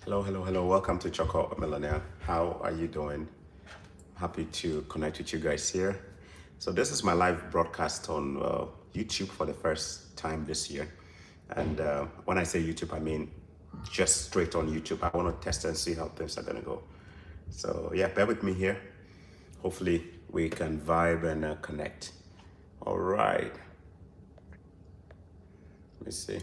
Hello, hello, hello. Welcome to Chorkor Millionaire. How are you doing? Happy to connect with you guys here. So this is my live broadcast on YouTube for the first time this year. And when I say YouTube, I mean just straight on YouTube. I want to test and see how things are going to go. So yeah, bear with me here. Hopefully we can vibe and connect. All right. Let me see.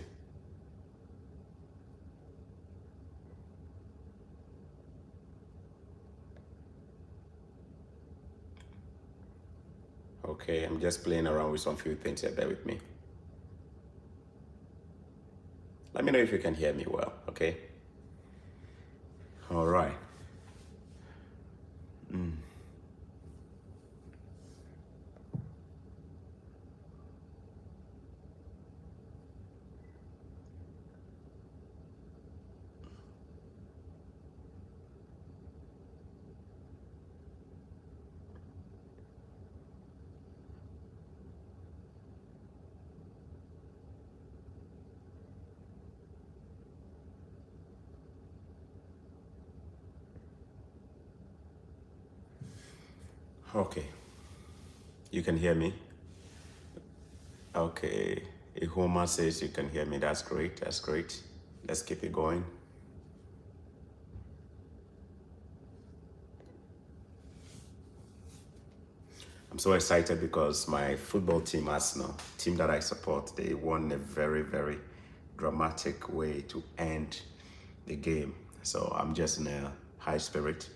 Okay, I'm just playing around with some few things here. Bear with me. Let me know if you can hear me well, okay? All right. Okay. You can hear me? Okay. Ihoma says you can hear me. That's great. That's great. Let's keep it going. I'm so excited because my football team, Arsenal, team that I support, they won a very, very dramatic way to end the game. So I'm just in a high spirit.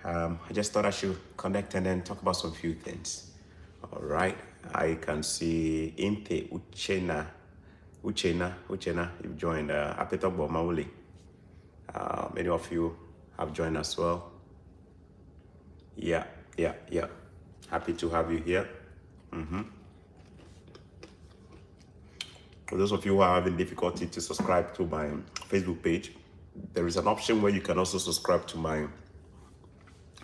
I just thought I should connect and then talk about some few things. All right. I can see Inte Uchena, you've joined Apetogbo Mauli. Many of you have joined as well. Yeah. Happy to have you here. For those of you who are having difficulty to subscribe to my Facebook page, there is an option where you can also subscribe to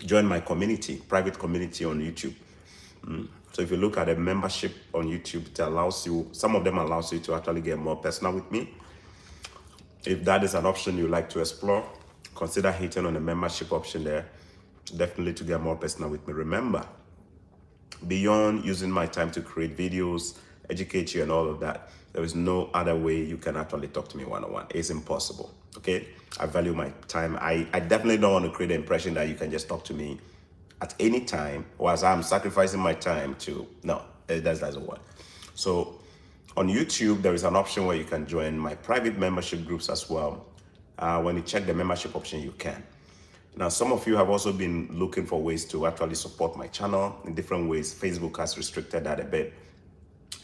join my community, private community on YouTube. So if you look at the membership on YouTube, it allows you, some of them allows you to actually get more personal with me. If that is an option you like to explore, consider hitting on the membership option there, definitely to get more personal with me. Remember, beyond using my time to create videos, educate you and all of that, there is no other way you can actually talk to me one-on-one. It's impossible, okay? I value my time. I definitely don't want to create the impression that you can just talk to me at any time, or as I'm sacrificing my time to, no, that doesn't work. So on YouTube, there is an option where you can join my private membership groups as well. When you check the membership option, you can. Now, some of you have also been looking for ways to actually support my channel in different ways. Facebook has restricted that a bit.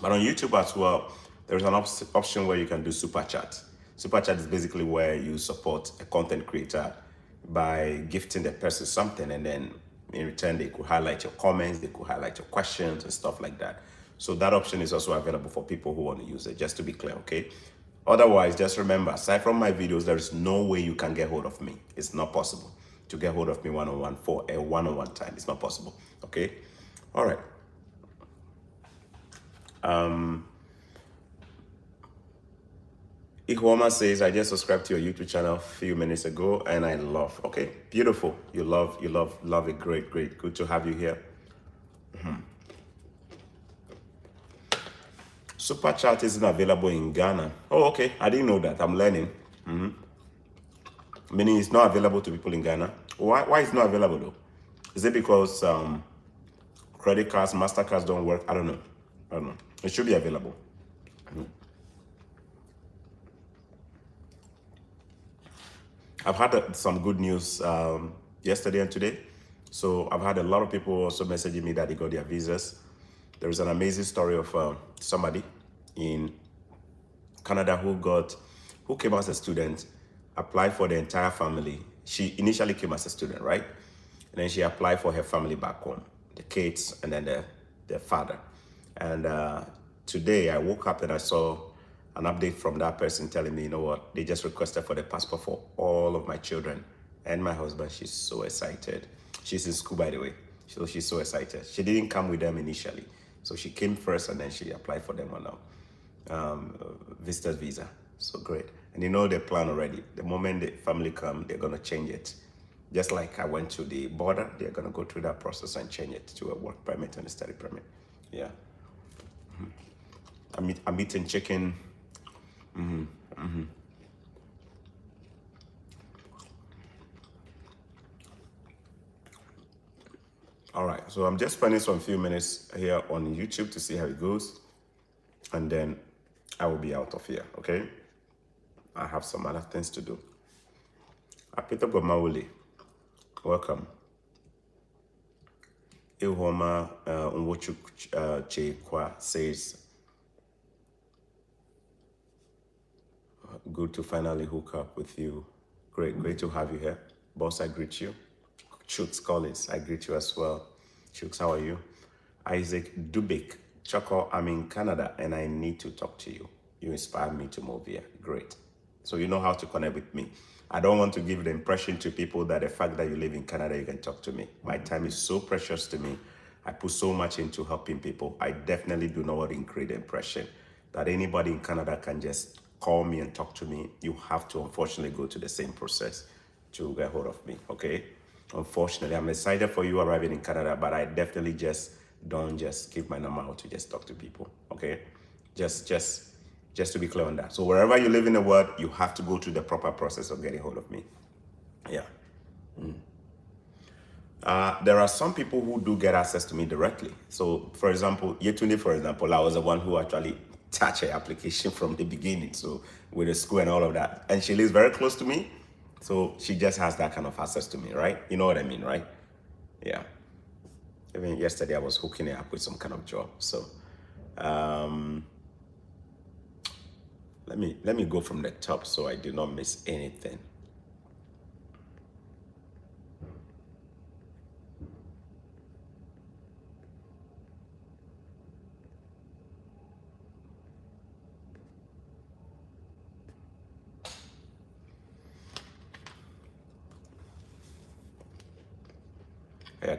But on YouTube as well, there is an option where you can do super chat. Super chat is basically where you support a content creator by gifting the person something, and then in return, they could highlight your comments, they could highlight your questions and stuff like that. So that option is also available for people who want to use it, just to be clear, okay? Otherwise, just remember, aside from my videos, there is no way you can get hold of me. It's not possible to get hold of me one-on-one for a one-on-one time. It's not possible, okay? All right. Ihuoma says, I just subscribed to your YouTube channel a few minutes ago and I love. Okay, beautiful. You love it. Great. Good to have you here. Super chat isn't available in Ghana. Oh, okay. I didn't know that. I'm learning. Meaning it's not available to people in Ghana. Why is it not available though? Is it because credit cards, MasterCards don't work? I don't know. It should be available. I've had some good news yesterday and today. So I've had a lot of people also messaging me that they got their visas. There is an amazing story of somebody in Canada who came as a student, applied for the entire family. She initially came as a student, right? And then she applied for her family back home, the kids and then the father. And today I woke up and I saw an update from that person telling me, you know what, they just requested for the passport for all of my children and my husband. She's so excited. She's in school, by the way. So she's so excited. She didn't come with them initially. So she came first and then she applied for them on a visitor's visa. So great. And you know the plan already. The moment the family come, they're going to change it. Just like I went to the border, they're going to go through that process and change it to a work permit and a study permit. Yeah. I'm eating chicken. All right, so I'm just spending some few minutes here on YouTube to see how it goes, and then I will be out of here, okay? I have some other things to do. Apita Gomawuli, welcome. Ihoma Nwochuk Chekwa says, good to finally hook up with you. Great to have you here. Boss, I greet you. Chooks Collins, I greet you as well. Chooks, how are you? Isaac Dubik, Choco, I'm in Canada and I need to talk to you. You inspired me to move here. Great. So you know how to connect with me. I don't want to give the impression to people that the fact that you live in Canada, you can talk to me. My time is so precious to me. I put so much into helping people. I definitely do not want to create the impression that anybody in Canada can just call me and talk to me. You have to unfortunately go to the same process to get hold of me, okay? Unfortunately, I'm excited for you arriving in Canada, but I definitely just don't just give my number out to just talk to people, okay? Just to be clear on that. So wherever you live in the world, you have to go through the proper process of getting hold of me. Yeah. There are some people who do get access to me directly. So for example, Yetunde, for example, I was the one who actually touched her application from the beginning. So with the school and all of that. And she lives very close to me. So she just has that kind of access to me, right? You know what I mean, right? Yeah. Even yesterday I was hooking her up with some kind of job. So let me go from the top so I do not miss anything.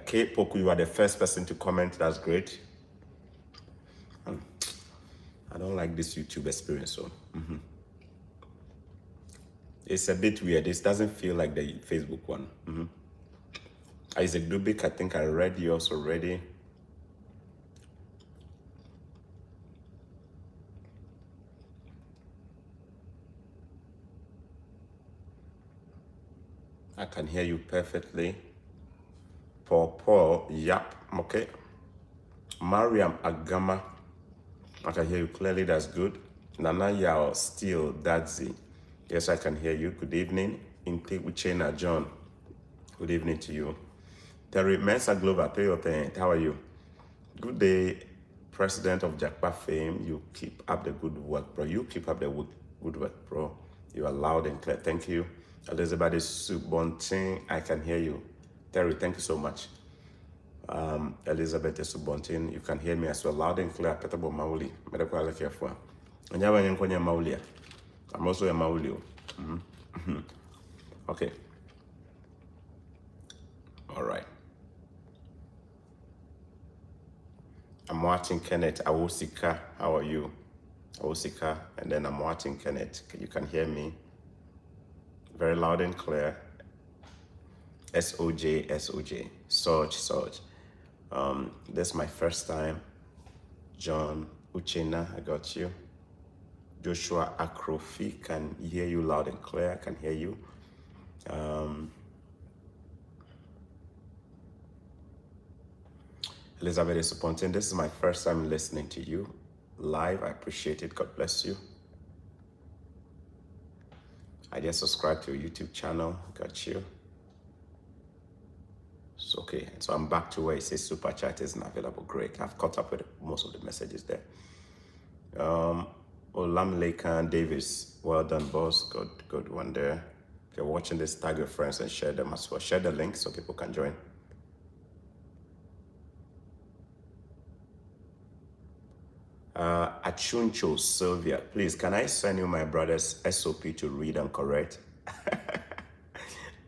Kate Poku, you are the first person to comment. That's great. I don't like this YouTube experience, so it's a bit weird. This doesn't feel like the Facebook one. Isaac Dubik, I think I read yours already. I can hear you perfectly. Paul, yep, okay. Mariam Agama, I can hear you clearly, that's good. Nana Yao, still, Dadzi. Yes, I can hear you. Good evening. Intake Uchena John. Good evening to you. Terry Mensa Glover, how are you? Good day, President of Jakpa fame. You keep up the good work, bro. You keep up the good work, bro. You are loud and clear. Thank you. Elizabeth Subontin, I can hear you. Terry, thank you so much. Elizabeth Subontin, you can hear me as well, loud and clear. Petabo Mauli, medical careful. And you have Maulia. I'm also a Maulio. Okay. All right. I'm watching Kenneth Awosika. How are you? Awosika. And then I'm watching Kenneth. You can hear me very loud and clear. SOJ. Surge. This is my first time. John Uchena, I got you. Joshua Akrofi, can hear you loud and clear. I can hear you. Elizabeth Supontin, this is my first time listening to you live. I appreciate it. God bless you. I just subscribed to your YouTube channel. Got you. So, okay, so I'm back to where it says super chat isn't available. Great. I've caught up with most of the messages there. Olamlekan Davis, well done, boss. Good one there. If you're watching this, tag your friends and share them as well. Share the link so people can join. Achuncho Sylvia, please, can I send you my brother's SOP to read and correct?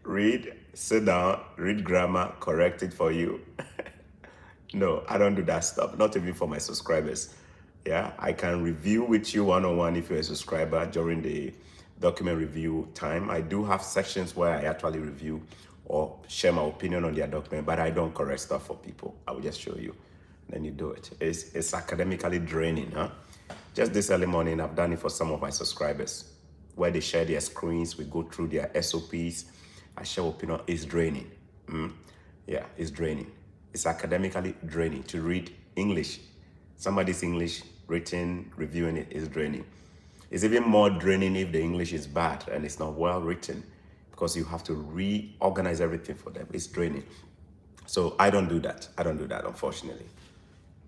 Read, sit down, read grammar, correct it for you. No, I don't do that stuff, not even for my subscribers. Yeah, I can review with you one-on-one if you're a subscriber during the document review time. I do have sections where I actually review or share my opinion on their document, but I don't correct stuff for people. I will just show you, then you do it. It's academically draining, huh? Just this early morning, I've done it for some of my subscribers, where they share their screens, we go through their SOPs, I share opinion. It's draining. Yeah, it's draining. It's academically draining to read English. Somebody's English written, reviewing it is draining. It's even more draining if the English is bad and it's not well written, because you have to reorganize everything for them. It's draining. So I don't do that. I don't do that, unfortunately.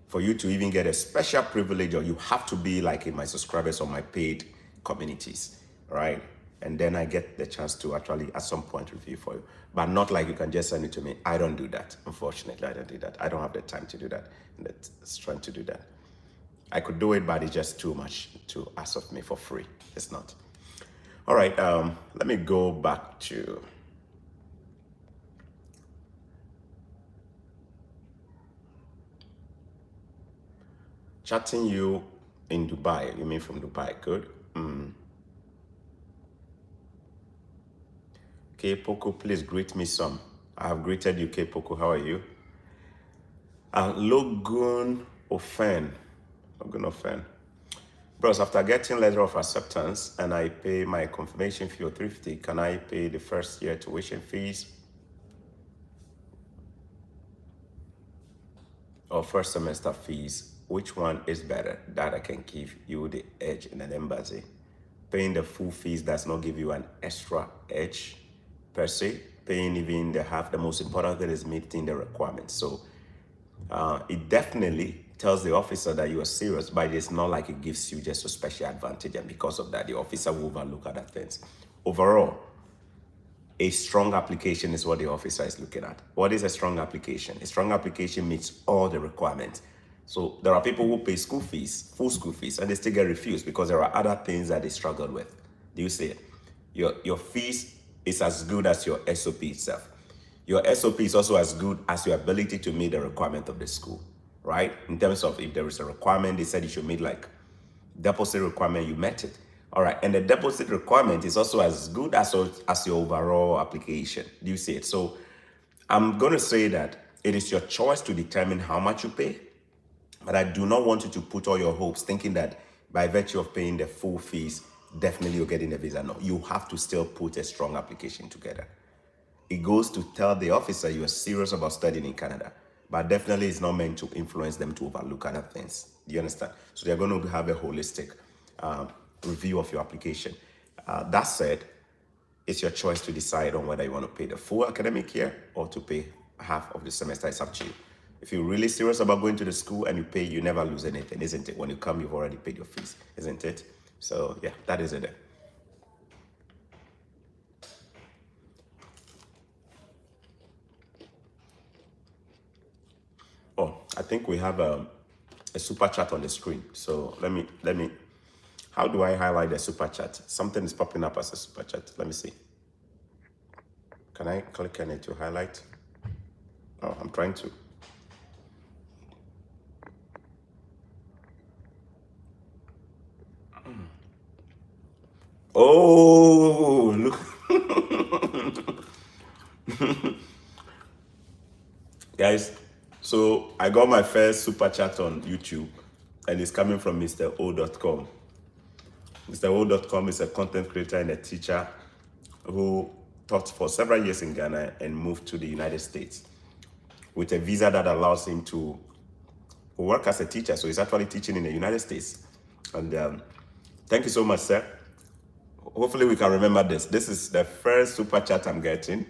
For you to even get a special privilege, or you have to be like in my subscribers or my paid communities, right? And then I get the chance to actually at some point review for you, but not like you can just send it to me. I don't do that. Unfortunately, I don't do that. I don't have the time to do that. And that's trying to do that. I could do it, but it's just too much to ask of me for free. It's not. All right, let me go back to chatting you in Dubai. You mean from Dubai? Good. K Poco, please greet me some. I have greeted you, K Poco. How are you? Logan Ofen. Bros, after getting letter of acceptance and I pay my confirmation fee of 350, can I pay the first year tuition fees or first semester fees? Which one is better? That I can give you the edge in an embassy. Paying the full fees does not give you an extra edge per se. Paying even the half, the most important thing is meeting the requirements. So it definitely tells the officer that you are serious, but it's not like it gives you just a special advantage, and because of that, the officer will overlook other things. Overall, a strong application is what the officer is looking at. What is a strong application? A strong application meets all the requirements. So there are people who pay school fees, full school fees, and they still get refused because there are other things that they struggle with. Do you see it? Your fees is as good as your SOP itself. Your SOP is also as good as your ability to meet the requirement of the school, right? In terms of if there is a requirement, they said you should meet like deposit requirement, you met it. All right, and the deposit requirement is also as good as your overall application. Do you see it? So I'm going to say that it is your choice to determine how much you pay, but I do not want you to put all your hopes thinking that by virtue of paying the full fees, definitely you're getting a visa. No, you have to still put a strong application together. It goes to tell the officer you are serious about studying in Canada, but definitely it's not meant to influence them to overlook other things. Do you understand? So they're going to have a holistic review of your application. That said, it's your choice to decide on whether you want to pay the full academic year or to pay half of the semester. It's up to you. If you're really serious about going to the school and you pay, you never lose anything, isn't it? When you come, you've already paid your fees, isn't it? So yeah, that is it. Oh, I think we have a super chat on the screen. So let me, how do I highlight the super chat? Something is popping up as a super chat. Let me see. Can I click on it to highlight? Oh, I'm trying to. Oh, look. Guys, so I got my first super chat on YouTube, and it's coming from Mr. O.com. Mr. O.com is a content creator and a teacher who taught for several years in Ghana and moved to the United States with a visa that allows him to work as a teacher. So he's actually teaching in the United States. And thank you so much, sir. Hopefully we can remember this. This is the first super chat I'm getting.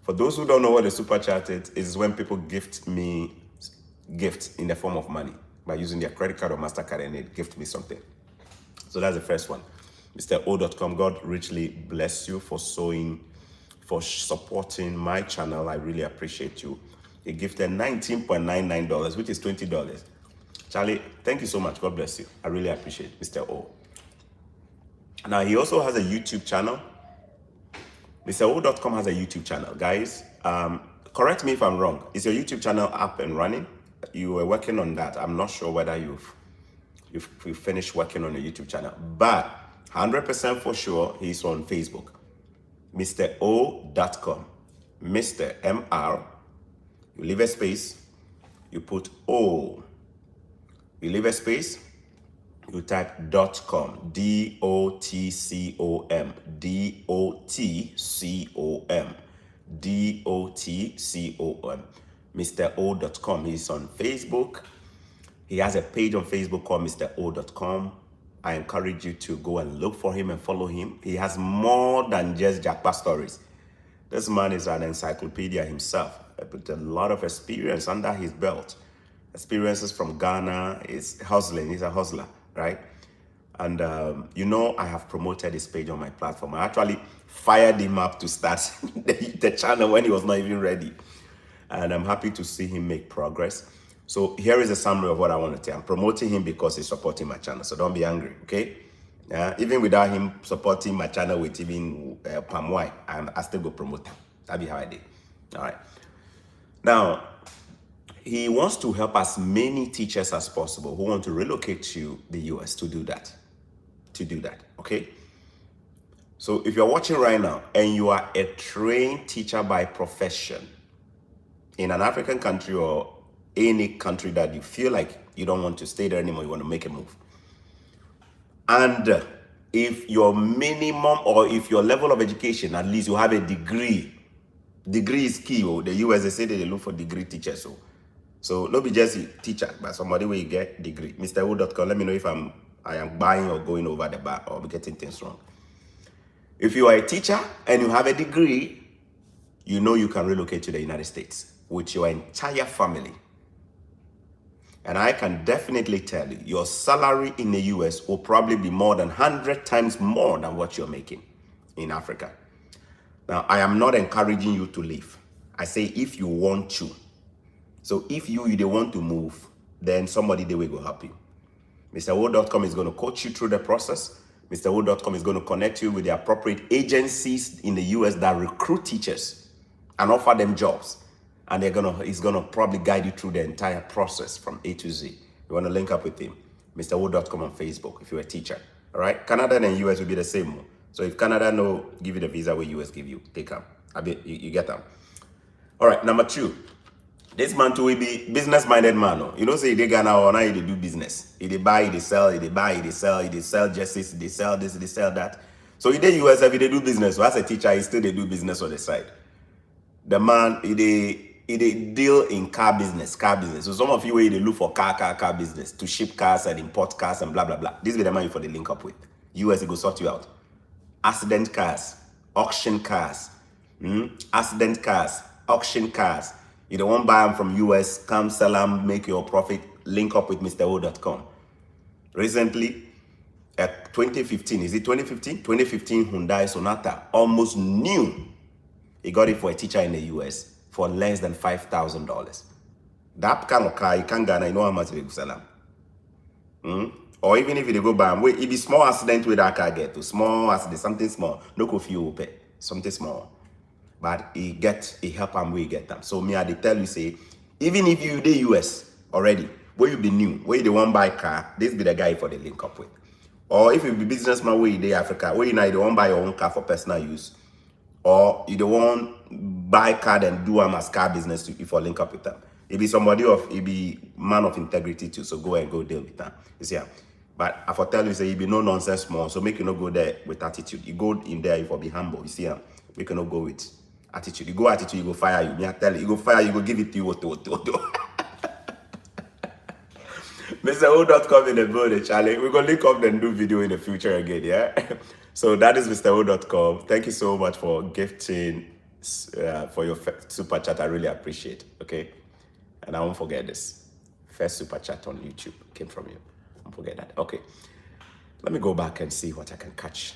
For those who don't know what a super chat is when people gift me gifts in the form of money by using their credit card or MasterCard, and they gift me something. So that's the first one. Mr. O.com, God richly bless you for supporting my channel. I really appreciate you. He gifted $19.99, which is $20. Charlie, thank you so much. God bless you. I really appreciate it, Mr. O. Now, he also has a YouTube channel. Mr. O.com has a YouTube channel. Guys, correct me if I'm wrong. Is your YouTube channel up and running? You were working on that. I'm not sure whether you've finished working on a YouTube channel. But 100% for sure he's on Facebook. MrO.com. Mr. MR. You leave a space. You put O. You leave a space. You type .com. DOTCOM. DOTCOM. DOTCOM. MrO.com. He's on Facebook. He has a page on Facebook called MrO.com. I encourage you to go and look for him and follow him. He has more than just Jackpot stories. This man is an encyclopedia himself, with a lot of experience under his belt. Experiences from Ghana, is hustling, he's a hustler, right? And you know, I have promoted his page on my platform. I actually fired him up to start the channel when he was not even ready. And I'm happy to see him make progress. So here is a summary of what I want to tell. I'm promoting him because he's supporting my channel, so don't be angry, okay? Even without him supporting my channel with even palm wine, I still go promote him. That'll be how I did. All right. Now, he wants to help as many teachers as possible who want to relocate to the US to do that. Okay? So if you're watching right now and you are a trained teacher by profession in an African country or any country that you feel like you don't want to stay there anymore, you want to make a move. And if your minimum or if your level of education, at least you have a degree is key. Oh, the US, they say they look for degree teachers. So not be just a teacher, but somebody will get degree. MrO.com, let me know if I am buying or going over the bar or getting things wrong. If you are a teacher and you have a degree, you know you can relocate to the United States with your entire family. And I can definitely tell you, your salary in the US will probably be more than 100 times more than what you're making in Africa. Now, I am not encouraging you to leave. I say if you want to. So if you want to move, then somebody they will go help you. MrO.com is going to coach you through the process. MrO.com is going to connect you with the appropriate agencies in the US that recruit teachers and offer them jobs. And he's gonna probably guide you through the entire process from A to Z. You want to link up with him, MrO.com on Facebook if you're a teacher. All right, Canada and US will be the same. So if Canada no give you the visa where US give you, take them. You get them. All right, number 2. This man too will be business-minded man. No? You know, say they Ghana or now they do business. They buy, they sell, they buy, they sell jerseys, they sell this, they sell that. So in the US, if they do business, so as a teacher, he still they do business on the side. The man, he deal in car business. So some of you they look for car business to ship cars and import cars and blah blah blah. This is the man you for the link up with. US it go sort you out. Accident cars, auction cars, accident cars, auction cars. You don't want to buy them from US, come sell them, make your profit. Link up with MrO.com. Recently, at 2015, is it 2015? 2015 Hyundai Sonata, almost new. He got it for a teacher in the US for less than $5,000. That kind of car, you can't Ghana, you know how much they sell them. Or even if you go buy them, it be small accident with that car get to small accident, something small. No coffee you pay, something small. But he help them where he get them. So me, I tell you, say, even if you the US already, where you be new, where you the one buy car, this be the guy for the link up with. Or if you be businessman where you the Africa, where you now the one buy your own car for personal use. Or you don't want buy car and do them as car business if you link up with them. It be man of integrity too. So go and go deal with them. You see, but I for tell you say you be no nonsense small. So make you not go there with attitude. You go in there, you for be humble. You see, we cannot go with attitude. You go attitude, you go fire you. Me I tell you go fire you, go give it to you. MrO.com in the building, Charlie. We're gonna link up and do video in the future again, yeah. So that is MrO.com. Thank you so much for gifting for your super chat. I really appreciate. Okay, and I won't forget this. First super chat on YouTube came from you. Don't forget that. Okay, let me go back and see what I can catch.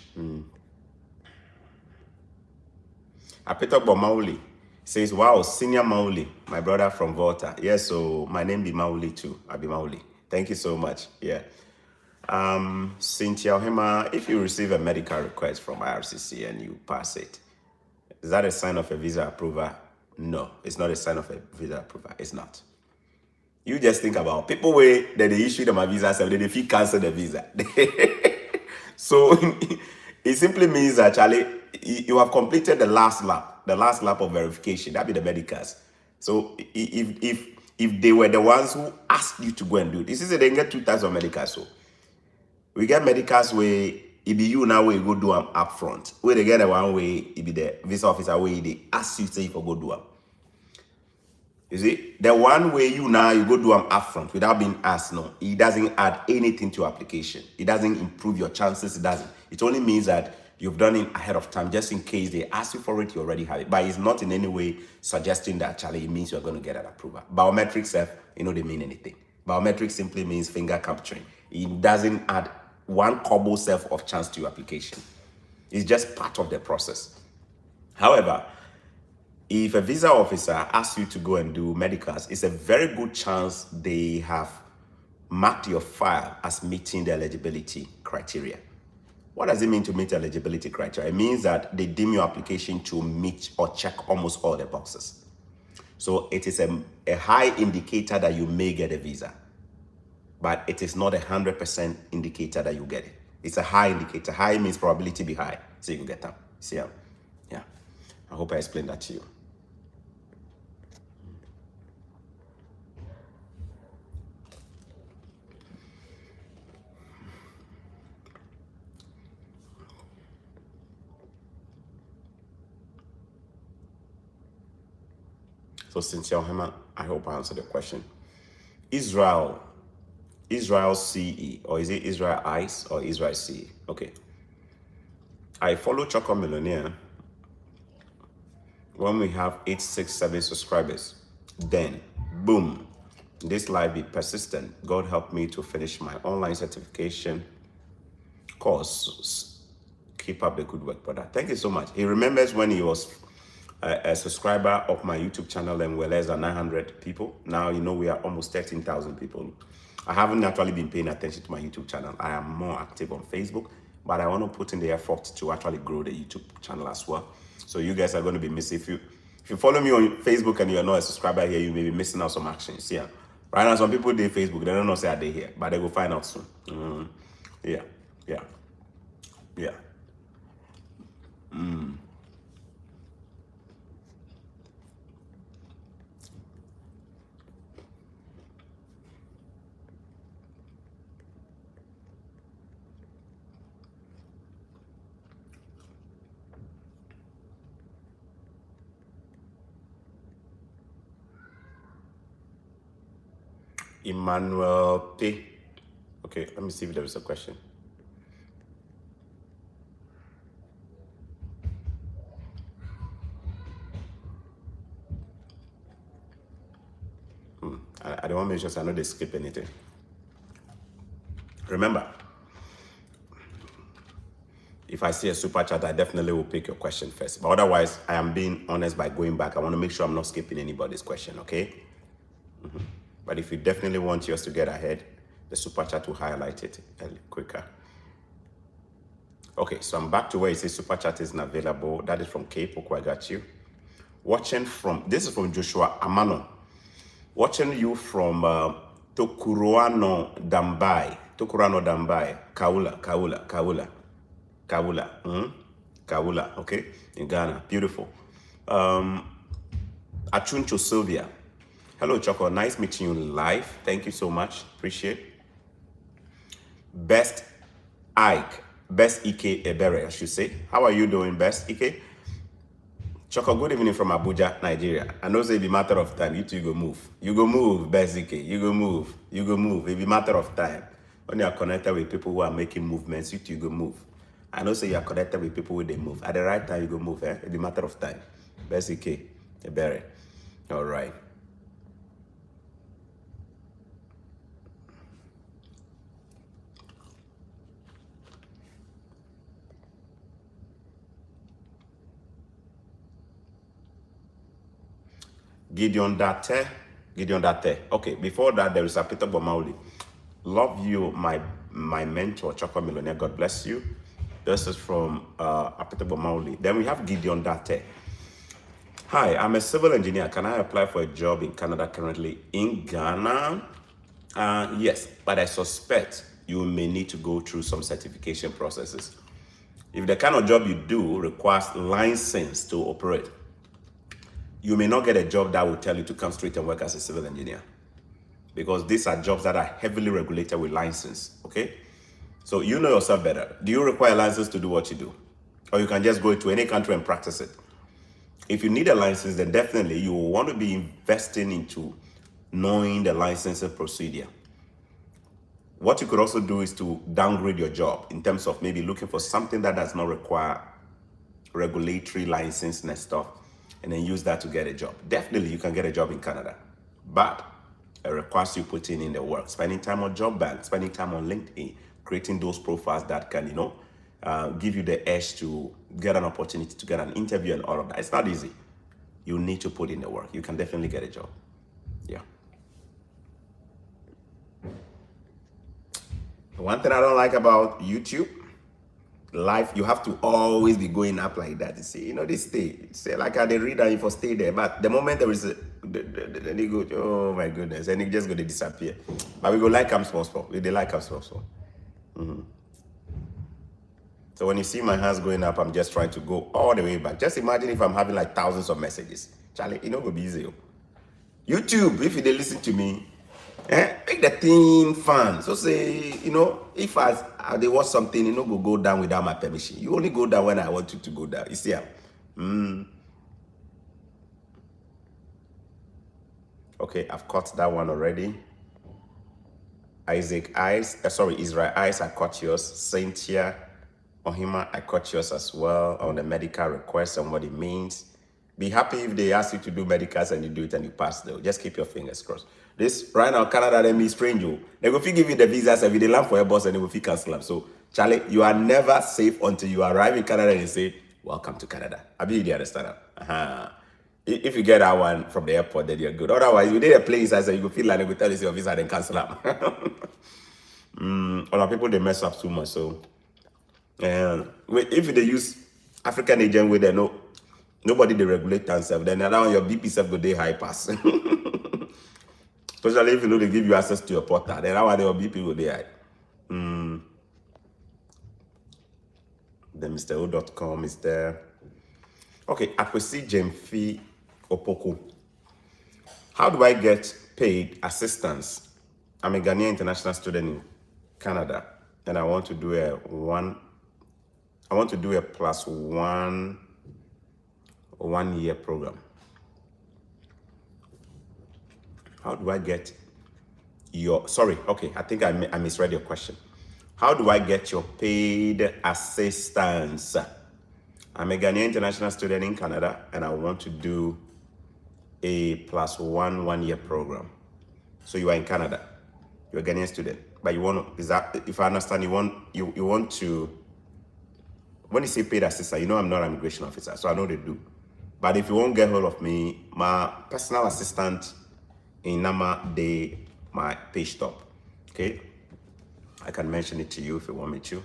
Apetok Mauli says, "Wow, senior Mauli, my brother from Volta." Yes, so my name be Mauli too. I be Mauli. Thank you so much. Yeah. Cynthia Ohima, if you receive a medical request from IRCC and you pass it, is that a sign of a visa approval? No, it's not a sign of a visa approval. It's not. You just think about people where that they issue them a visa, so they feel cancel the visa. So it simply means that, Charlie, you have completed the last lap of verification. That be the medicals. So if they were the ones who asked you to go and do it, this is they get two types of medicals. So we get medicals where it be you now where you go do them up front. Where they get the one way it be the visa officer where they ask you say you go do them. You see, the one way you now you go do them upfront without being asked, no, it doesn't add anything to your application. It doesn't improve your chances. It doesn't. It only means that you've done it ahead of time, just in case they ask you for it, you already have it. But it's not in any way suggesting that Charlie it means you're going to get an approval. Biometrics, they mean anything. Biometrics simply means finger capturing. It doesn't add one kobo self of chance to your application. It's just part of the process. However, if a visa officer asks you to go and do medicals, it's a very good chance they have marked your file as meeting the eligibility criteria. What does it mean to meet eligibility criteria? It means that they deem your application to meet or check almost all the boxes. So it is a high indicator that you may get a visa, but it is not 100% indicator that you get it. It's a high indicator. High means probability be high, so you can get them. See, yeah. I hope I explained that to you. So Cynthia Ohema, I hope I answered the question. Israel CE, or is it Israel ICE or Israel CE? Okay. I follow Chorkor Millionaire when we have 867 subscribers. Then, boom, this life be persistent. God help me to finish my online certification course. Keep up the good work, brother. Thank you so much. He remembers when he was a subscriber of my YouTube channel and we're less than 900 people. Now, we are almost 13,000 people. I haven't actually been paying attention to my YouTube channel. I am more active on Facebook, but I want to put in the effort to actually grow the YouTube channel as well. So you guys are going to be missing. If you follow me on Facebook and you're not a subscriber here, you may be missing out some actions. Yeah. Right now, some people do Facebook, they don't know say they're here, but they will find out soon. Yeah. Emmanuel T. Okay, let me see if there is a question. I don't want to make sure so I know they skip anything. Remember, if I see a super chat, I definitely will pick your question first. But otherwise, I am being honest by going back. I want to make sure I'm not skipping anybody's question, okay? But if you definitely want yours to get ahead, the super chat will highlight it quicker. Okay, so I'm back to where it says super chat isn't available. That is from K-Poko, I got you. This is from Joshua Amano. Watching you from Tokuroano Dambai, Kaula, okay, in Ghana, beautiful. Achuncho Sylvia, hello Chorkor, nice meeting you live, thank you so much, appreciate. Best Ike Ebere, I should say. How are you doing, Best Ike? Chorkor, good evening from Abuja, Nigeria. I know say it be matter of time. You two go move. You go move, Best Ike. You go move. It be matter of time. When you are connected with people who are making movements, you two go move. I know say you are connected with people who they move. At the right time, you go move. It be matter of time. Best Ike Ebere. All right. Gideon Date. Okay, before that, there is a Peter Bomauli. Love you, my mentor, Chorkor Millionaire. God bless you. This is from Peter Bomauli. Then we have Gideon Date. Hi, I'm a civil engineer. Can I apply for a job in Canada currently in Ghana? Yes, but I suspect you may need to go through some certification processes. If the kind of job you do requires license to operate, you may not get a job that will tell you to come straight and work as a civil engineer, because these are jobs that are heavily regulated with license, okay? So you know yourself better. Do you require a license to do what you do? Or you can just go to any country and practice it? If you need a license, then definitely you will want to be investing into knowing the licensing procedure. What you could also do is to downgrade your job in terms of maybe looking for something that does not require regulatory licensing and stuff, and then use that to get a job. Definitely you can get a job in Canada, but it requires you putting in the work, spending time on job bank, spending time on LinkedIn, creating those profiles that can, give you the edge to get an opportunity to get an interview and all of that. It's not easy. You need to put in the work. You can definitely get a job. Yeah. One thing I don't like about YouTube, life, you have to always be going up like that. You see, they stay. Say like they read and you for stay there. But the moment there is they go, oh my goodness, and it just going to disappear. But we go like I'm supposed to. They like I'm supposed to. So when you see my hands going up, I'm just trying to go all the way back. Just imagine if I'm having like thousands of messages. Charlie, go be easy. YouTube, if they listen to me, make the thing fun. So say, if they watch something, go down without my permission. You only go down when I want you to go down. You see, okay, I've caught that one already. Israel Eyes, I caught yours. Cynthia Ohima, I caught yours as well on the medical request and what it means. Be happy if they ask you to do medicals and you do it and you pass though. Just keep your fingers crossed. This right now, Canada, they be strange you. They go give you the visas every day, land for your boss, and they will cancel them. So, Charlie, you are never safe until you arrive in Canada and you say, "Welcome to Canada." I mean, you understand that? If you get that one from the airport, then you're good. Otherwise, you need a place, I say you go feel like they will tell you your visa and cancel them. A lot of people they mess up too much. So, if they use African agent with no. Nobody they regulate themselves. Then around your BP self go they high pass. Especially if they give you access to your portal. Then how are your BP go they high? Then MrO.com is there. Okay, Akwesi Jemfi Opoku. How do I get paid assistance? I'm a Ghanaian international student in Canada, and I want to do a +1 1-year program. How do I get your, I think I misread your question. How do I get your paid assistance? I'm a Ghanaian international student in Canada, and I want to do a +1 1-year program. So you are in Canada, you're a Ghanaian student, but you want to, if I understand, you want to, when you say paid assistant, I'm not an immigration officer, so I know they do. But if you won't get hold of me, my personal assistant in Nama Day, my page stop. Okay? I can mention it to you if you want me to.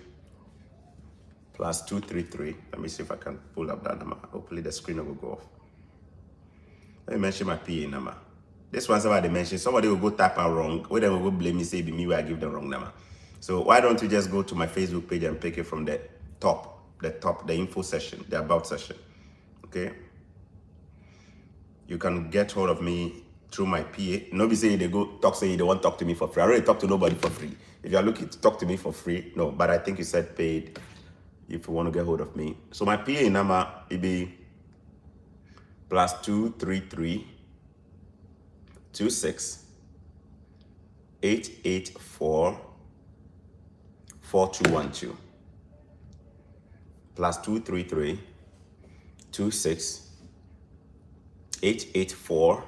+233. Let me see if I can pull up that number. Hopefully the screen will go off. Let me mention my PA number. This one somebody mentioned, somebody will go type out wrong. Where they will go blame me, say it be me where I give the wrong number. So why don't you just go to my Facebook page and pick it from the top, the info session, the about session. Okay? You can get hold of me through my PA. Nobody say they go talk, say they won't talk to me for free. I already talk to nobody for free. If you're looking to talk to me for free, no, but I think you said paid if you want to get hold of me. So my PA number, it be +233 26 884 4212. +233 26 884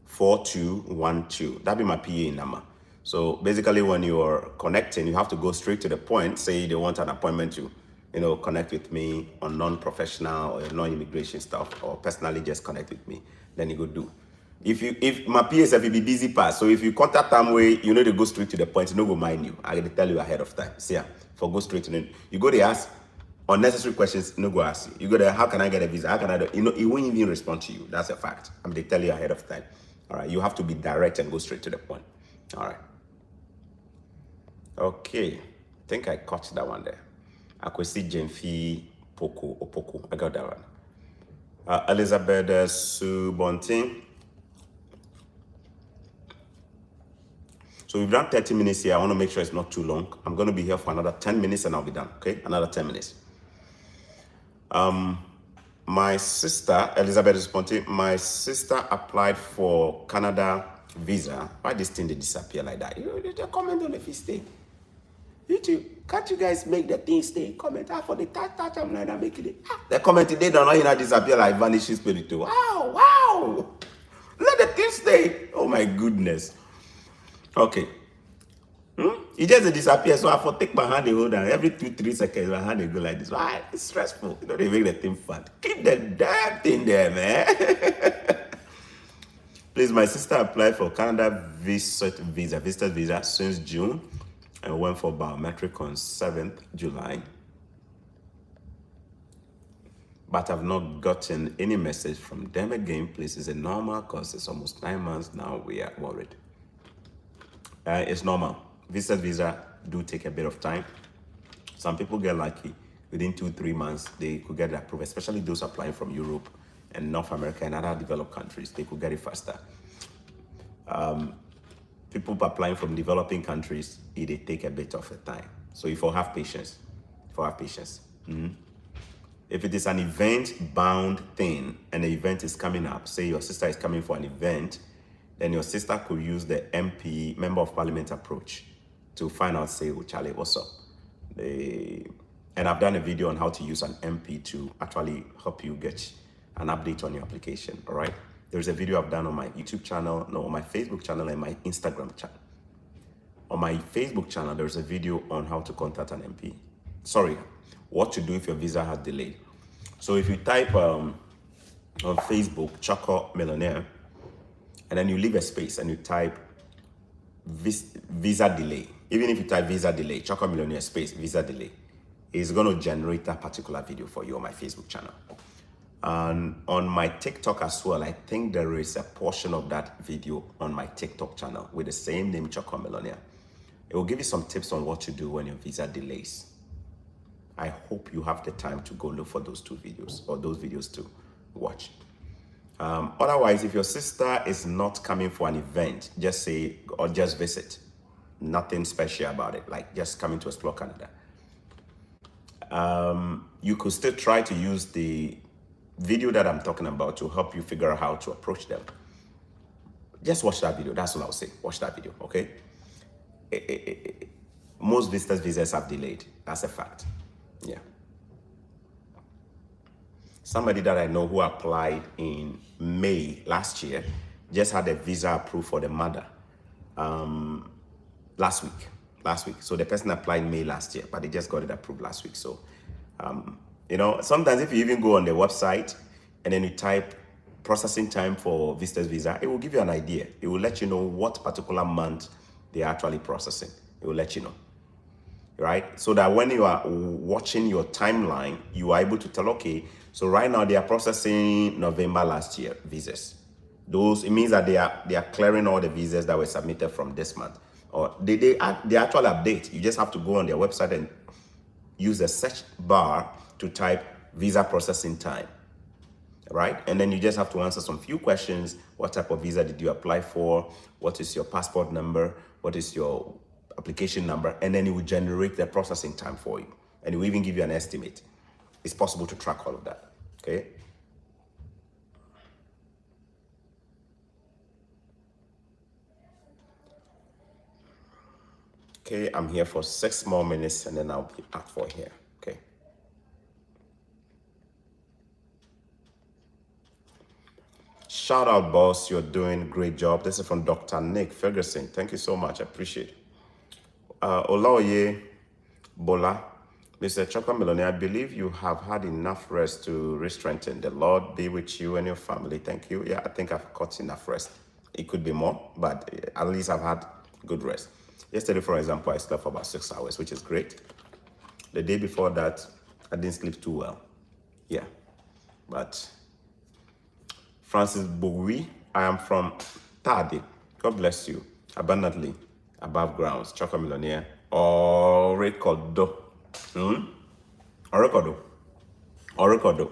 4212. That'd be my PA number. So basically, when you're connecting, you have to go straight to the point. Say they want an appointment to, connect with me on non-professional or non-immigration stuff, or personally just connect with me. Then you go do. If my PSF will be busy pass, so if you contact them way, they go straight to the point. No go mind you. I gotta tell you ahead of time. See, for go straight to the, you go to ask unnecessary questions. No go ask you. You go there. How can I get a visa? How can I do? It won't even respond to you. That's a fact. They tell you ahead of time. All right. You have to be direct and go straight to the point. All right. Okay, I think I caught that one there. Akwesi Jemfi Poko Opoko. I got that one. Elizabeth Subontin. So we've done 30 minutes here. I want to make sure it's not too long. I'm going to be here for another 10 minutes and I'll be done. Okay, another 10 minutes. My sister, Elizabeth Subontin, my sister applied for Canada visa. Why this thing they disappear like that? You comment on if it stay. YouTube, can't you guys make the thing stay? Comment for the touch. I'm like, I'm making it. The comment today don't know you know disappear like vanishing spirit too. Wow. Let the thing stay. Oh my goodness. Okay. It just disappears. So I have to take my hand and hold on. Every 2-3 seconds, my hand will go like this. Why? It's stressful. You know, they make the thing fun. Keep the damn thing there, man. Please, my sister applied for Canada visitor visa since June and went for biometric on 7th July. But I've not gotten any message from them again. Please, is it normal? Because it's almost 9 months now. We are worried. It's normal. Visitor visa do take a bit of time. Some people get lucky. Within 2-3 months, they could get it approved, especially those applying from Europe and North America and other developed countries. They could get it faster. People applying from developing countries, they take a bit of a time. So if you have patience, If it is an event-bound thing and the event is coming up, say your sister is coming for an event, then your sister could use the MP, Member of Parliament approach to find out, say, oh, Charlie, what's up? And I've done a video on how to use an MP to actually help you get an update on your application, all right? There's a video I've done on my YouTube channel, on my Facebook channel and my Instagram channel. On my Facebook channel, there's a video on how to contact an MP. Sorry, what to do if your visa has delayed. So if you type on Facebook, Chorkor Millionaire, and then you leave a space and you type visa delay. Even if you type visa delay, Chorkor Millionaire space, visa delay, it's going to generate that particular video for you on my Facebook channel. And on my TikTok as well, I think there is a portion of that video on my TikTok channel with the same name, Chorkor Millionaire. It will give you some tips on what to do when your visa delays. I hope you have the time to go look for those 2 videos or those videos to watch. Otherwise, if your sister is not coming for an event, just say, or just visit. Nothing special about it, like just coming to explore Canada. You could still try to use the video that I'm talking about to help you figure out how to approach them. Just watch that video. That's all I'll say. Watch that video, okay? Most visitors' visas have delayed. That's a fact. Yeah. Somebody that I know who applied in May last year just had a visa approved for the mother last week. So the person applied in May last year, but they just got it approved last week. So, you know, sometimes if you even go on the website and then you type processing time for visitor's visa, it will give you an idea. It will let you know what particular month they are actually processing. It will let you know. Right? So that when you are watching your timeline, you are able to tell, okay, so right now they are processing November last year visas. It means that they are clearing all the visas that were submitted from this month. Or they actually update. You just have to go on their website and use the search bar to type visa processing time. Right? And then you just have to answer some few questions. What type of visa did you apply for? What is your passport number? What is your application number? And then it will generate the processing time for you. And it will even give you an estimate. It's possible to track all of that. Okay? Okay, I'm here for 6 more minutes and then I'll be out for here. Okay. Shout out, boss. You're doing a great job. This is from Dr. Nick Ferguson. Thank you so much. I appreciate it. Olaoye Bola, Mr. Chorkor Millionaire, I believe you have had enough rest to re-strengthen. The Lord be with you and your family. Thank you. Yeah, I think I've got enough rest. It could be more, but at least I've had good rest. Yesterday, for example, I slept for about 6 hours, which is great. The day before that, I didn't sleep too well. Yeah, but Francis Bowie, I am from Tade. God bless you abundantly, above grounds. Chorkor Millionaire, Orekodo. Orekodo. Orekodo.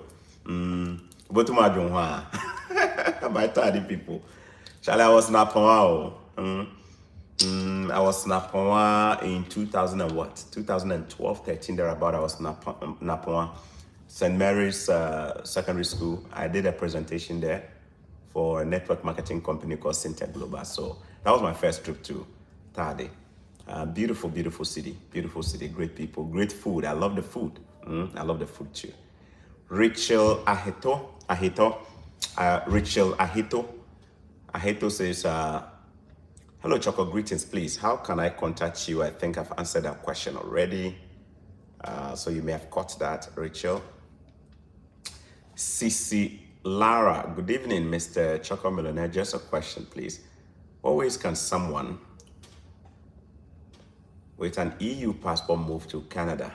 But my Junwa. My tardy people. Shall I was Napawa? I was Napawa in 2000 and what? 2012, 13 thereabout. I was Napawa. St. Mary's Secondary School. I did a presentation there for a network marketing company called Syntec Global. So that was my first trip to Tade. Beautiful, beautiful city. Beautiful city. Great people. Great food. I love the food. I love the food too. Rachel Rachel Ahito says, hello, Chorkor, greetings, please. How can I contact you? I think I've answered that question already. So you may have caught that, Rachel. Cici Lara, good evening, Mr. Chorkor Millionaire. Just a question, please. What ways can someone with an EU passport move to Canada?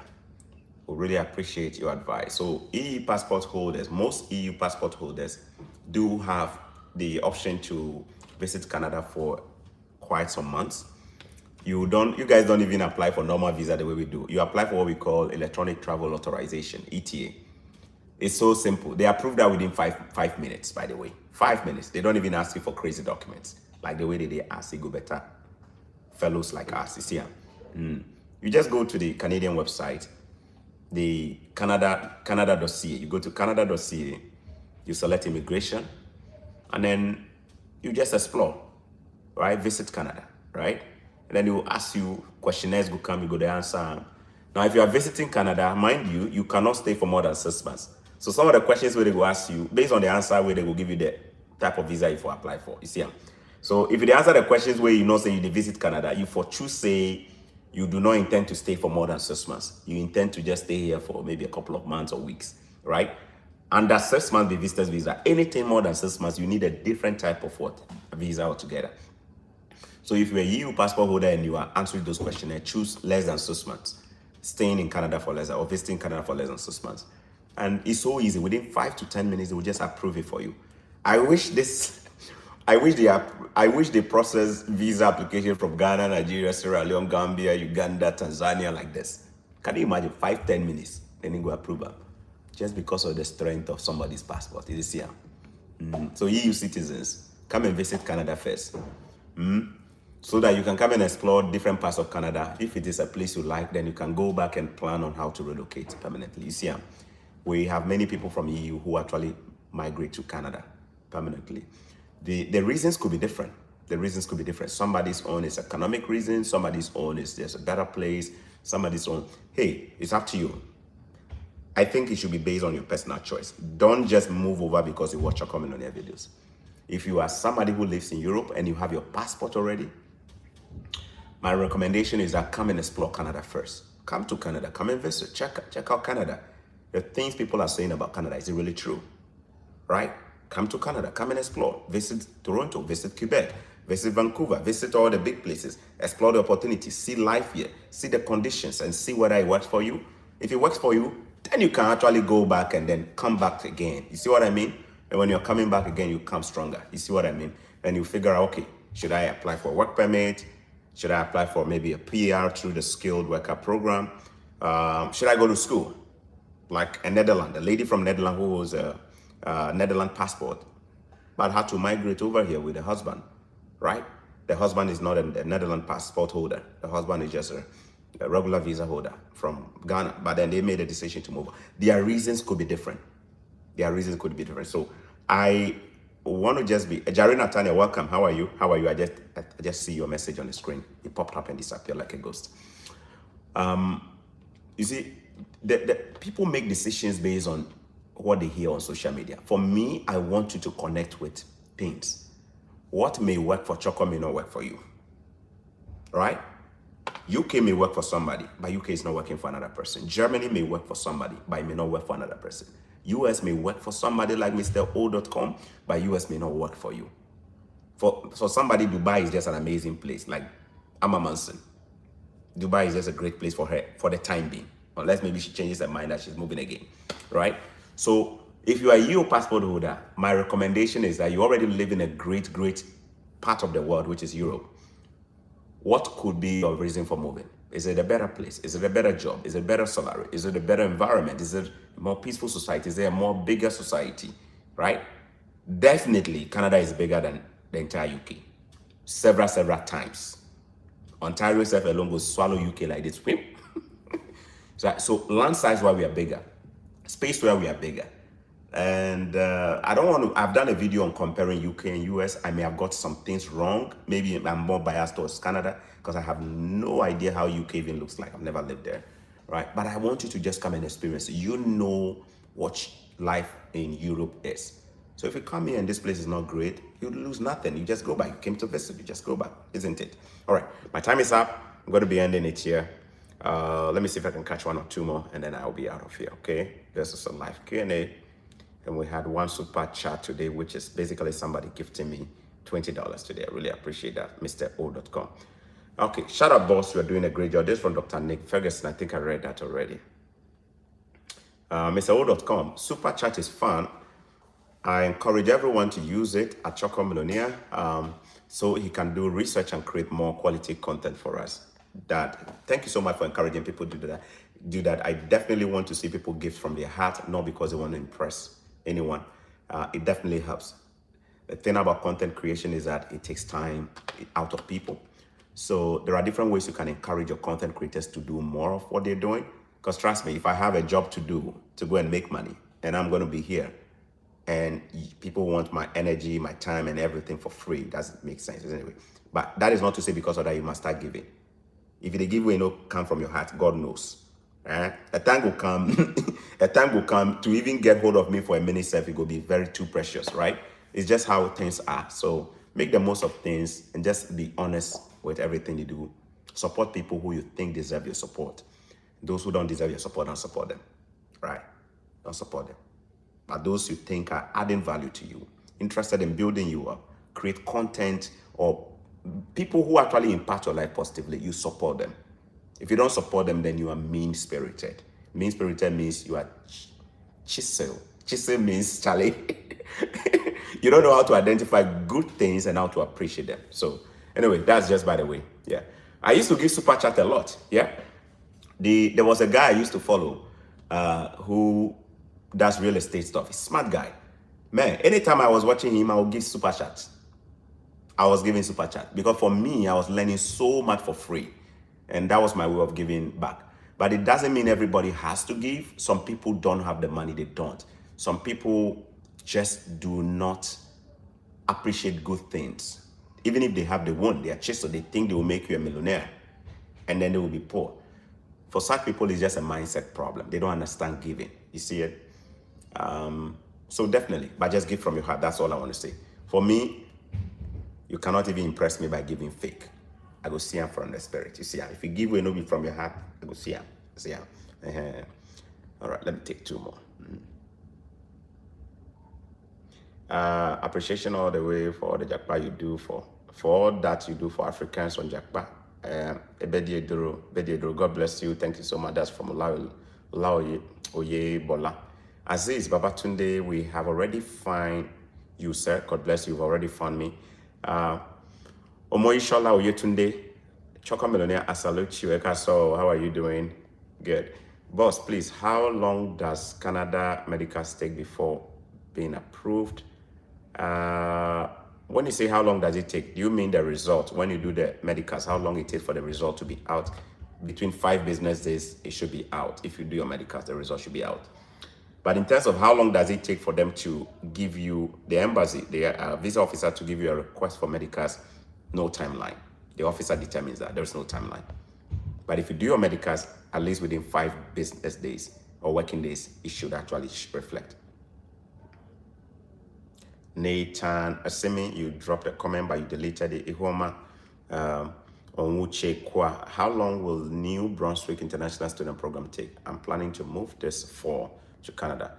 We really appreciate your advice. So EU passport holders, most EU passport holders do have the option to visit Canada for quite some months. You guys don't even apply for normal visa the way we do. You apply for what we call electronic travel authorization, ETA. It's so simple. They approve that within five minutes, by the way. 5 minutes. They don't even ask you for crazy documents. Like the way they ask go better fellows like us. You see, you just go to the Canadian website, the Canada.ca. You go to Canada.ca, you select immigration, and then you just explore, right? Visit Canada, right? And then it will ask you, questionnaires will come, you go to answer. Now, if you are visiting Canada, mind you, you cannot stay for more than 6 months. So some of the questions where they will ask you, based on the answer where they will give you the type of visa you for apply for. You see? So if you answer the questions where you know say you visit Canada, you for choose say you do not intend to stay for more than 6 months. You intend to just stay here for maybe a couple of months or weeks, right? Under 6 months, the visitor's visa, anything more than 6 months, you need a different type of what? A visa altogether. So if you're a EU passport holder and you are answering those questionnaires, choose less than 6 months. Staying in Canada for less than, or visiting Canada for less than 6 months. And it's so easy. Within 5 to 10 minutes, they will just approve it for you. I wish they process visa application from Ghana, Nigeria, Sierra Leone, Gambia, Uganda, Tanzania like this. Can you imagine 5-10 minutes? Then you go approve them. Just because of the strength of somebody's passport. It is here. So EU citizens, come and visit Canada first. So that you can come and explore different parts of Canada. If it is a place you like, then you can go back and plan on how to relocate permanently. You see, we have many people from EU who actually migrate to Canada permanently. The reasons could be different. The reasons could be different. Somebody's own is economic reasons. Somebody's own is there's a better place. Somebody's own, hey, it's up to you. I think it should be based on your personal choice. Don't just move over because you watch Chorkor Millionaire videos. If you are somebody who lives in Europe and you have your passport already, my recommendation is that come and explore Canada first. Come to Canada, come and visit, check out Canada. The things people are saying about Canada, is it really true? Right? Come to Canada, come and explore. Visit Toronto, visit Quebec, visit Vancouver, visit all the big places. Explore the opportunities, see life here, see the conditions and see whether it works for you. If it works for you, then you can actually go back and then come back again. You see what I mean? And when you're coming back again, you come stronger. You see what I mean? Then you figure out, okay, should I apply for a work permit? Should I apply for maybe a PR through the skilled worker program? Should I go to school? Like a Netherlands, a lady from Netherlands who was a Netherlands passport, but had to migrate over here with a husband, right? The husband is not a Netherlands passport holder. The husband is just a regular visa holder from Ghana, but then they made a decision to move. Their reasons could be different. So I want to just be, Jarina Tanya, welcome. How are you? I just see your message on the screen. It popped up and disappeared like a ghost. You see, the people make decisions based on what they hear on social media. For me, I want you to connect with things. What may work for Chorkor may not work for you, right? UK may work for somebody, but UK is not working for another person. Germany may work for somebody, but it may not work for another person. US may work for somebody like Mr. O.com, but US may not work for you. For somebody, Dubai is just an amazing place, like Amma Manson. Dubai is just a great place for her for the time being, unless maybe she changes her mind that she's moving again, right? So if you are a EU passport holder, my recommendation is that you already live in a great part of the world, which is Europe. what could be your reason for moving? Is it a better place? Is it a better job? Is it a better salary? Is it a better environment? Is it a more peaceful society? Is it a more bigger society, right? Definitely, Canada is bigger than the entire UK. Several times. Ontario itself alone will swallow UK like this. So land size where we are bigger, space where we are bigger. And I don't want to, I've done a video on comparing UK and US. I may have got some things wrong. Maybe I'm more biased towards Canada because I have no idea how UK even looks like. I've never lived there, right? But I want you to just come and experience it. You know what life in Europe is. So if you come here and this place is not great, you lose nothing. You just go back. You came to visit, you just go back, isn't it? All right, my time is up. I'm going to be ending it here. Let me see if I can catch one or two more and then I'll be out of here, okay? This is a live Q&A. And we had one super chat today, which is basically somebody gifting me $20 today. I really appreciate that, Mr. O.com. Okay, shout out, boss. You're doing a great job. This is from Dr. Nick Ferguson. I think I read that already. Mr. O.com, super chat is fun. I encourage everyone to use it at Chorkor Millionaire so he can do research and create more quality content for us. Thank you so much for encouraging people to do that. I definitely want to see people give from their heart, not because they want to impress anyone. It definitely helps. The thing about content creation is that it takes time out of people. So there are different ways you can encourage your content creators to do more of what they're doing. Because trust me, if I have a job to do, to go and make money, and I'm going to be here, and people want my energy, my time, and everything for free, it doesn't make sense anyway. But that is not to say because of that you must start giving. If the giveaway no come from your heart, God knows. A time will come, a time will come to even get hold of me for a minute self, it will be very too precious, right? It's just how things are. So make the most of things and just be honest with everything you do. Support people who you think deserve your support. Those who don't deserve your support, don't support them, right? Don't support them. But those you think are adding value to you, interested in building you up, create content, or people who actually impact your life positively, you support them. If you don't support them, then you are mean-spirited. Mean-spirited means you are chisel. Chisel means, Charlie, you don't know how to identify good things and how to appreciate them. So anyway, that's just by the way. Yeah. I used to give super chat a lot. Yeah. There was a guy I used to follow who does real estate stuff. He's a smart guy. Man, anytime I was watching him, I would give super chats. I was giving super chat because for me, I was learning so much for free. And that was my way of giving back. But it doesn't mean everybody has to give. Some people don't have the money, they don't. Some people just do not appreciate good things. Even if they have the one, they are just so they think they will make you a millionaire. And then they will be poor. For such people, it's just a mindset problem. They don't understand giving. You see it? So definitely, but just give from your heart. That's all I want to say. For me, you cannot even impress me by giving fake. I go see him from the spirit. You see him. If you give away no from your heart, I go see him. See him. All right, let me take two more. Appreciation all the way for all the Jakpa you do for all that you do for Africans on Jakpa. Ebediedoro, God bless you. Thank you so much. That's from Oye Bola. Aziz Babatunde, we have already found you, sir. God bless you. You've already found me. Omoishola Oyetunde, Chorkor Millionaire, I salute you. So, how are you doing? Good. Boss, please, how long does Canada medicals take before being approved? When you say how long does it take, do you mean the result? When you do the medicals, how long it takes for the result to be out? Between 5 business days, it should be out. If you do your medicals, the result should be out. But in terms of how long does it take for them to give you, the embassy, the visa officer to give you a request for medicals, no timeline. The officer determines that. There's no timeline. But if you do your medicals, at least within 5 business days or working days, it should actually reflect. Nathan Asimi, you dropped a comment, but you deleted it. Ihoma Onwuche Kwa, how long will New Brunswick International Student Program take? I'm planning to move this fall to Canada.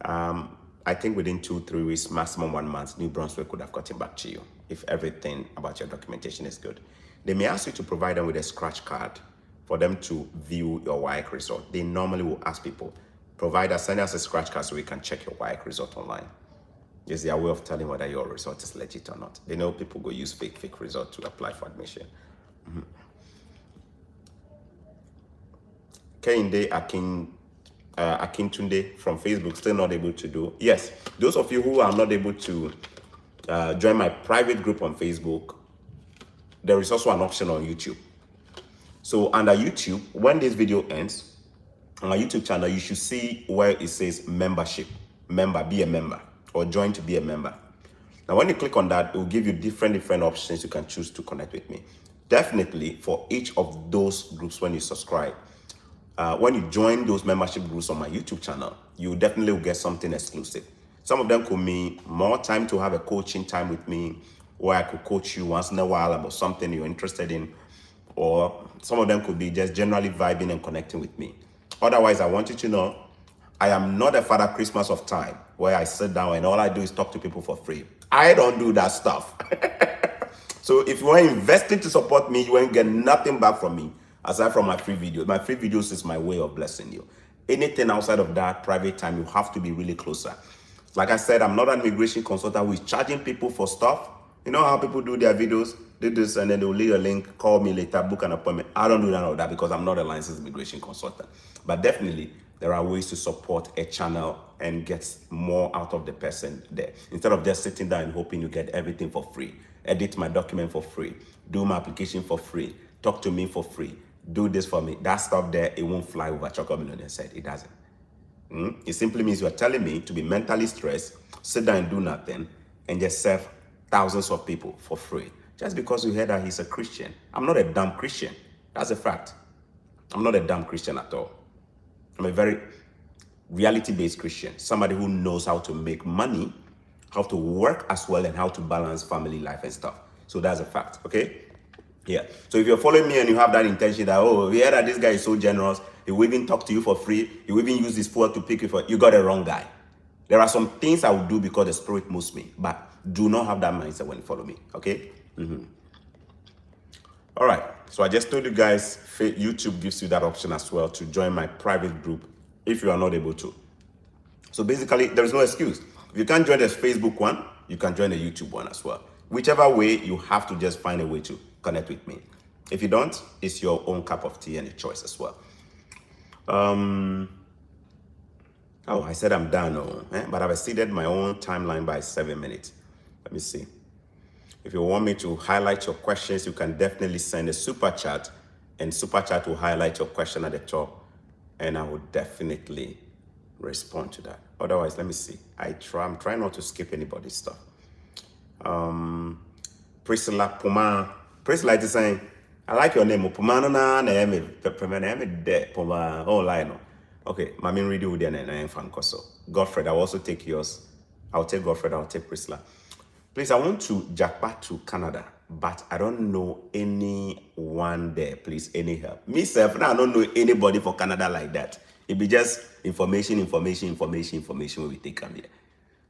I think within 2-3 weeks, maximum 1 month, New Brunswick could have gotten back to you if everything about your documentation is good. They may ask you to provide them with a scratch card for them to view your WAEC result. They normally will ask people, send us a scratch card so we can check your WAEC result online. It's their way of telling whether your result is legit or not. They know people go use fake result to apply for admission. Kehinde Akintunde from Facebook still not able to do. Yes, those of you who are not able to join my private group on Facebook, there is also an option on YouTube. So under YouTube, when this video ends, on my YouTube channel, you should see where it says membership, be a member, or join to be a member. Now, when you click on that, it will give you different options you can choose to connect with me. Definitely for each of those groups, when you subscribe, when you join those membership groups on my YouTube channel, you definitely will get something exclusive. Some of them could mean more time to have a coaching time with me, where I could coach you once in a while about something you're interested in, or some of them could be just generally vibing and connecting with me. Otherwise, I want you to know, I am not a Father Christmas of time where I sit down and all I do is talk to people for free. I don't do that stuff. So if you are investing to support me, you won't get nothing back from me aside from my free videos. My free videos is my way of blessing you. Anything outside of that private time, you have to be really closer. Like I said, I'm not an immigration consultant who is charging people for stuff. You know how people do their videos, do this, and then they'll leave a link, call me later, book an appointment. I don't do none of that because I'm not a licensed immigration consultant. But definitely, there are ways to support a channel and get more out of the person there. Instead of just sitting down and hoping you get everything for free. Edit my document for free. Do my application for free. Talk to me for free. Do this for me. That stuff there, it won't fly over. Chorkor Millionaire said it doesn't. It simply means you are telling me to be mentally stressed, sit down and do nothing, and just serve thousands of people for free. Just because you heard that he's a Christian. I'm not a dumb Christian. That's a fact. I'm not a dumb Christian at all. I'm a very reality-based Christian. Somebody who knows how to make money, how to work as well, and how to balance family life and stuff. So that's a fact, okay? Yeah. So if you're following me and you have that intention that, oh, we heard that this guy is so generous, he will even talk to you for free, he will even use his phone to pick you for, you got the wrong guy. There are some things I will do because the Spirit moves me, but do not have that mindset when you follow me, okay? All right. So I just told you guys, YouTube gives you that option as well to join my private group if you are not able to. So basically, there is no excuse. If you can't join the Facebook one, you can join the YouTube one as well. Whichever way, you have to just find a way to connect with me. If you don't, it's your own cup of tea and a choice as well. Oh, I said I'm done, but I've exceeded my own timeline by 7 minutes. Let me see. If you want me to highlight your questions, you can definitely send a super chat, and super chat will highlight your question at the top, and I will definitely respond to that. Otherwise, let me see. I'm trying not to skip anybody's stuff. Priscilla Puma. Priscilla is saying, I like your name. Puma na Puma online. Okay, my main reading with the fan koso. Godfred, I'll also take yours. I'll take Godfred, I'll take Priscilla. Please, I want to jackpot to Canada, but I don't know anyone there. Please, any help? Myself, I don't know anybody for Canada like that. It be just information when we take come here.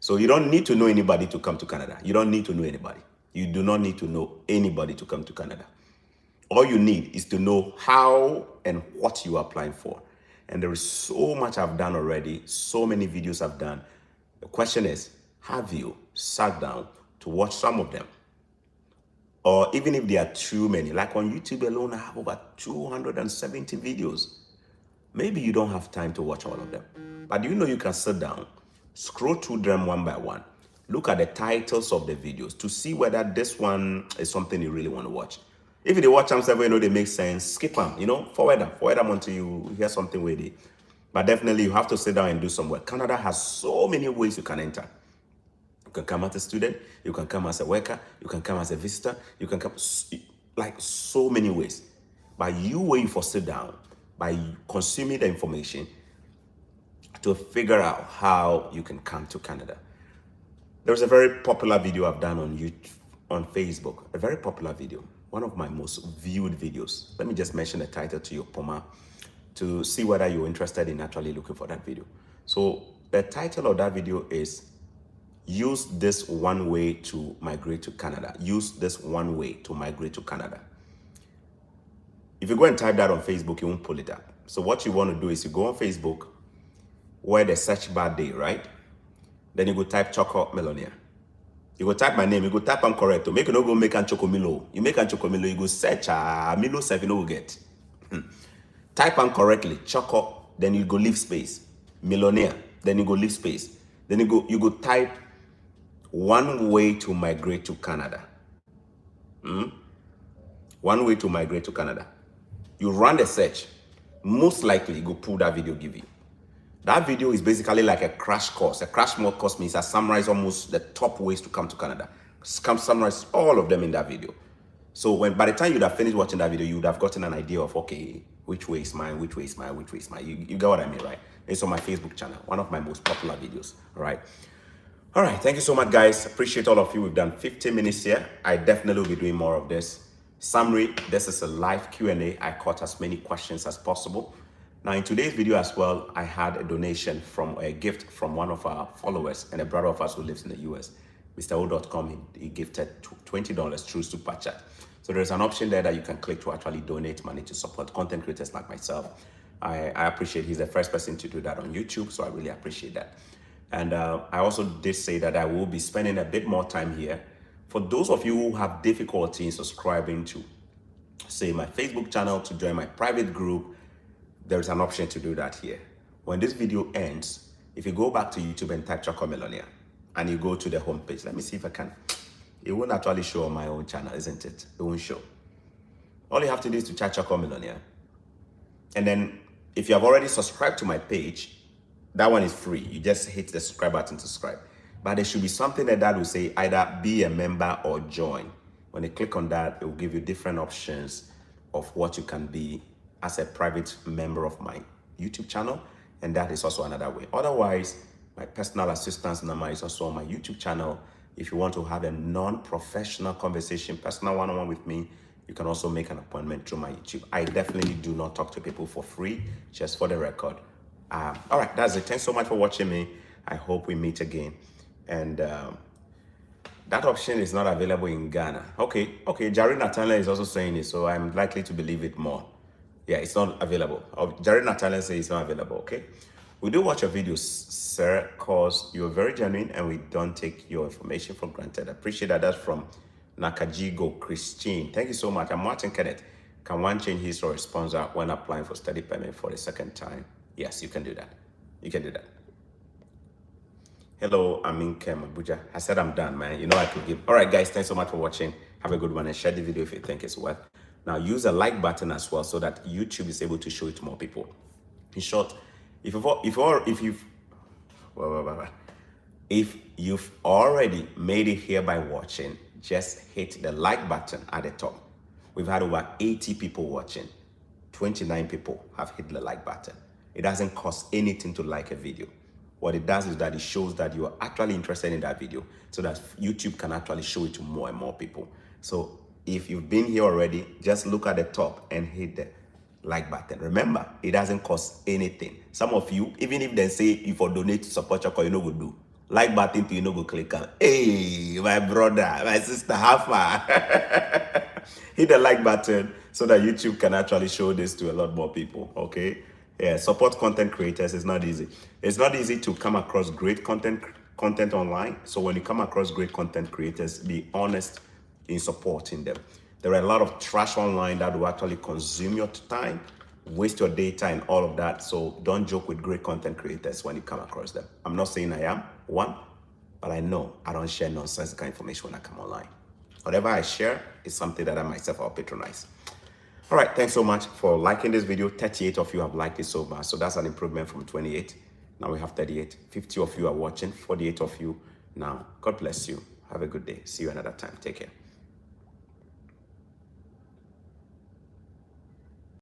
So you don't need to know anybody to come to Canada. You don't need to know anybody. You do not need to know anybody to come to Canada. All you need is to know how and what you are applying for. And there is so much I've done already, so many videos I've done. The question is, have you sat down to watch some of them? Or even if there are too many, like on YouTube alone, I have over 270 videos. Maybe you don't have time to watch all of them. But do you know you can sit down, scroll through them one by one, look at the titles of the videos to see whether this one is something you really want to watch. If you watch them several, they make sense, skip them, forward them until you hear something with it. But definitely you have to sit down and do some work. Canada has so many ways you can enter. You can come as a student, you can come as a worker, you can come as a visitor, you can come, like so many ways. By you waiting for sit down, by consuming the information to figure out how you can come to Canada. There's a very popular video I've done on YouTube, on Facebook, a very popular video, one of my most viewed videos. Let me just mention the title to you, Poma, to see whether you're interested in actually looking for that video. So the title of that video is, use this one way to migrate to Canada. Use this one way to migrate to Canada. If you go and type that on Facebook, you won't pull it up. So what you want to do is you go on Facebook, where the search bar day, right? Then you go type Chorkor Millionaire. You go type my name, you go type am correct. Make you no go make an Chorkor Milo. You make an Chorkor Milo, you go search Milo 7, you no go get. Type am correctly, Chorkor, then you go leave space. Millionaire, then you go leave space. Then you go type one way to migrate to Canada. One way to migrate to Canada. You run the search. Most likely, you go pull that video give you. That video is basically like a crash course. A crash course means I summarize almost the top ways to come to Canada. Summarize all of them in that video. So by the time you'd have finished watching that video, you would have gotten an idea of, okay, which way is mine, which way is mine, which way is mine. You get what I mean, right? It's on my Facebook channel, one of my most popular videos, all right? All right, thank you so much, guys. Appreciate all of you. We've done 15 minutes here. I definitely will be doing more of this. Summary, this is a live Q&A. I caught as many questions as possible. Now, in today's video as well, I had a donation from a gift from one of our followers and a brother of ours who lives in the US. Mr. O.com, he gifted $20 through Super Chat. So there's an option there that you can click to actually donate money to support content creators like myself. I appreciate he's the first person to do that on YouTube, so I really appreciate that. And I also did say that I will be spending a bit more time here. For those of you who have difficulty in subscribing to, say, my Facebook channel, to join my private group, there's an option to do that here. When this video ends, if you go back to YouTube and type Chorkor Millionaire and you go to the homepage, let me see if I can. It won't actually show on my own channel, isn't it? It won't show. All you have to do is to type Chorkor Millionaire. And then if you have already subscribed to my page, that one is free. You just hit the subscribe button to subscribe. But there should be something that will say either be a member or join. When you click on that, it will give you different options of what you can be as a private member of my YouTube channel, and that is also another way. Otherwise, my personal assistance number is also on my YouTube channel. If you want to have a non-professional conversation, personal one-on-one with me, you can also make an appointment through my YouTube. I definitely do not talk to people for free, just for the record. All right, that's it. Thanks so much for watching me. I hope we meet again. And that option is not available in Ghana. Okay, Jerry Natalia is also saying it, so I'm likely to believe it more. Yeah, it's not available. Jared Natalia says it's not available, okay? We do watch your videos, sir, because you're very genuine and we don't take your information for granted. I appreciate that. That's from Nakajigo Christine. Thank you so much. I'm Martin Kenneth. Can one change his or his sponsor when applying for study permit for the second time? Yes, you can do that. You can do that. Hello, I'm in Kem Abuja. I said I'm done, man. You know I could give. All right, guys, thanks so much for watching. Have a good one and share the video if you think it's worth. Now use the like button as well so that YouTube is able to show it to more people. In short, if you've already made it here by watching, just hit the like button at the top. We've had over 80 people watching. 29 people have hit the like button. It doesn't cost anything to like a video. What it does is that it shows that you are actually interested in that video so that YouTube can actually show it to more and more people. So if you've been here already, just look at the top and hit the like button. Remember, it doesn't cost anything. Some of you, even if they say if you donate to support Chorkor, you know what do. Like button, you know go click on. Hey, my brother, my sister, how far? Hit the like button so that YouTube can actually show this to a lot more people, okay? Yeah, support content creators is not easy. It's not easy to come across great content online. So when you come across great content creators, be honest in supporting them. There are a lot of trash online that will actually consume your time, waste your data and all of that. So don't joke with great content creators when you come across them. I'm not saying I am one, but I know I don't share nonsensical information when I come online. Whatever I share is something that I myself will patronize. All right, thanks so much for liking this video. 38 of you have liked it so much. So that's an improvement from 28. Now we have 38. 50 of you are watching, 48 of you now. God bless you. Have a good day. See you another time. Take care.